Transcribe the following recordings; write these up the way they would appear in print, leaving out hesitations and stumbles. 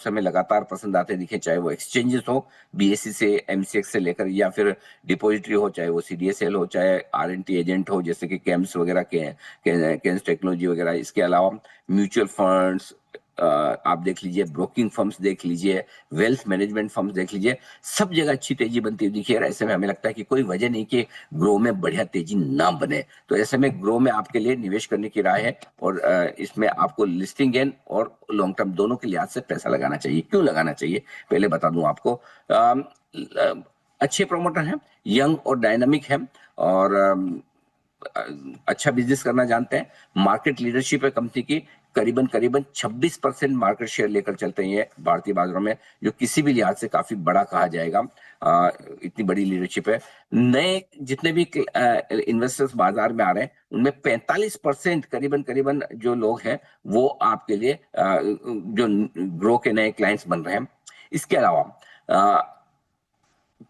Stocks हमें लगातार पसंद आते दिखे, चाहे वो एक्सचेंजेस हो, बीएसई से, एमसीएक्स से लेकर, या फिर डिपॉजिटरी हो, चाहे वो सीडीएसएल हो, चाहे आरएनटी एजेंट हो जैसे कि केम्स वगैरह केम्स टेक्नोलॉजी वगैरह। इसके अलावा म्यूचुअल फंड्स आप देख लीजिए, ब्रोकिंग फर्म्स देख लीजिए, वेल्थ मैनेजमेंट फर्म्स देख लीजिए, सब जगह अच्छी तेजी बनती हुई दिखी है। ऐसे में हमें लगता है कि कोई वजह नहीं कि ग्रो में बढ़िया तेजी ना बने। तो ऐसे में ग्रो में आपके लिए निवेश करने की राय है, और इसमें आपको लिस्टिंग गेन और लॉन्ग टर्म दोनों के लिहाज से पैसा लगाना चाहिए। क्यों लगाना चाहिए पहले बता दूं आपको। अच्छे प्रोमोटर हैं, यंग और डायनामिक हैं, और अच्छा बिजनेस करना जानते हैं। मार्केट लीडरशिप है कंपनी की, करीबन करीबन 26% मार्केट शेयर लेकर चलते हैं ये भारतीय बाजारों में, जो किसी भी लिहाज से काफी बड़ा कहा जाएगा। इतनी बड़ी लीडरशिप है। नए जितने भी इन्वेस्टर्स बाजार में आ रहे हैं उनमें 45% करीबन करीबन जो लोग हैं वो आपके लिए जो ग्रो के नए क्लाइंट्स बन रहे हैं। इसके अलावा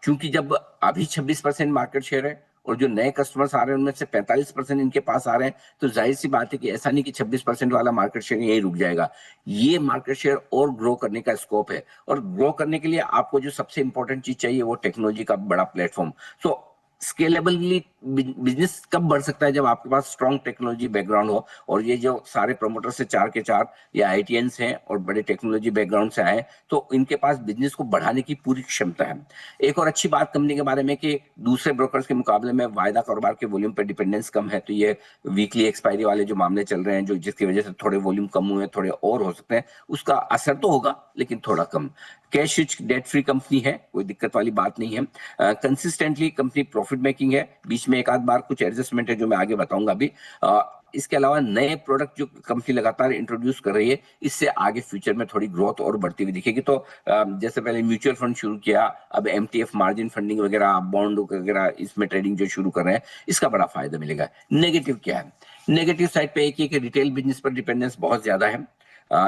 क्योंकि जब अभी 26% मार्केट शेयर है और जो नए कस्टमर्स आ रहे हैं उनमें से 45% इनके पास आ रहे हैं, तो जाहिर सी बात है कि ऐसा नहीं कि 26% वाला मार्केट शेयर यही रुक जाएगा। ये मार्केट शेयर और ग्रो करने का स्कोप है, और ग्रो करने के लिए आपको जो सबसे इंपॉर्टेंट चीज चाहिए वो टेक्नोलॉजी का बड़ा प्लेटफॉर्म। सो स्केलेबली बिजनेस कब बढ़ सकता है? जब आपके पास स्ट्रॉन्ग टेक्नोलॉजी बैकग्राउंड हो, और ये जो सारे प्रमोटर से 4 के 4 या आईटीएंस हैं और बड़े टेक्नोलॉजी बैकग्राउंड से आए, तो इनके पास बिजनेस को बढ़ाने की पूरी क्षमता है। एक और अच्छी बात कंपनी के बारे में कि दूसरे ब्रोकर्स के मुकाबले में वायदा कारोबार के वॉल्यूम पर डिपेंडेंस कम है। तो ये वीकली एक्सपायरी वाले जो मामले चल रहे हैं, जो जिसकी वजह से थोड़े वॉल्यूम कम हुए, थोड़े और हो सकते हैं, उसका असर तो होगा लेकिन थोड़ा कम। Cash rich debt free company है, कोई दिक्कत वाली बात नहीं है। कंसिस्टेंटली कंपनी प्रॉफिट मेकिंग है, बीच में एक आध बार कुछ एडजस्टमेंट है जो मैं आगे बताऊंगा अभी। इसके अलावा नए प्रोडक्ट जो कंपनी लगातार इंट्रोड्यूस कर रही है, इससे आगे फ्यूचर में थोड़ी ग्रोथ और बढ़ती हुई दिखेगी। तो जैसे पहले म्यूचुअल फंड शुरू किया, अब एमटीएफ मार्जिन फंडिंग वगैरह, बॉन्ड वगैरह, इसमें ट्रेडिंग जो शुरू कर रहे हैं, इसका बड़ा फायदा मिलेगा। नेगेटिव क्या है? नेगेटिव साइड पे एक ही कि रिटेल बिजनेस पर डिपेंडेंस बहुत ज्यादा है।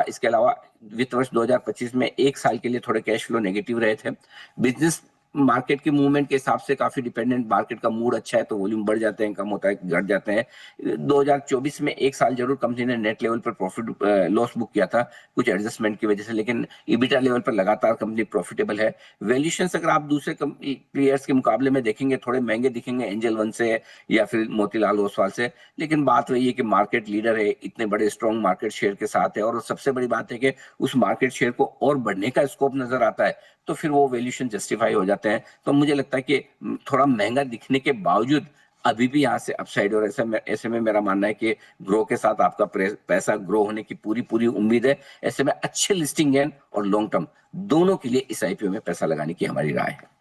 इसके अलावा वित्त वर्ष 2025 में एक साल के लिए थोड़े कैश फ्लो नेगेटिव रहे थे। बिजनेस मार्केट के मूवमेंट के हिसाब से काफी डिपेंडेंट, मार्केट का मूड अच्छा है तो वॉल्यूम बढ़ जाते हैं, कम होता है घट जाते हैं। 2024 में एक साल जरूर कंपनी ने नेट लेवल पर प्रॉफिट लॉस बुक किया था कुछ एडजस्टमेंट की वजह से, लेकिन ईबिटा लेवल पर लगातार कंपनी प्रॉफिटेबल है। वैल्यूएशंस अगर आप दूसरे प्लेयर्स के मुकाबले में देखेंगे थोड़े महंगे दिखेंगे, एंजल वन से या फिर मोतीलाल ओसवाल से, लेकिन बात वही है कि मार्केट लीडर है, इतने बड़े स्ट्रॉन्ग मार्केट शेयर के साथ है, और सबसे बड़ी बात है कि उस मार्केट शेयर को और बढ़ने का स्कोप नजर आता है, तो फिर वो वैल्यूएशन जस्टिफाई हो जाते हैं। तो मुझे लगता है कि थोड़ा महंगा दिखने के बावजूद अभी भी यहाँ से अपसाइड, और ऐसे में मेरा मानना है कि ग्रो के साथ आपका पैसा ग्रो होने की पूरी पूरी उम्मीद है। ऐसे में अच्छे लिस्टिंग है और लॉन्ग टर्म दोनों के लिए इस आईपीओ में पैसा लगाने की हमारी राय है।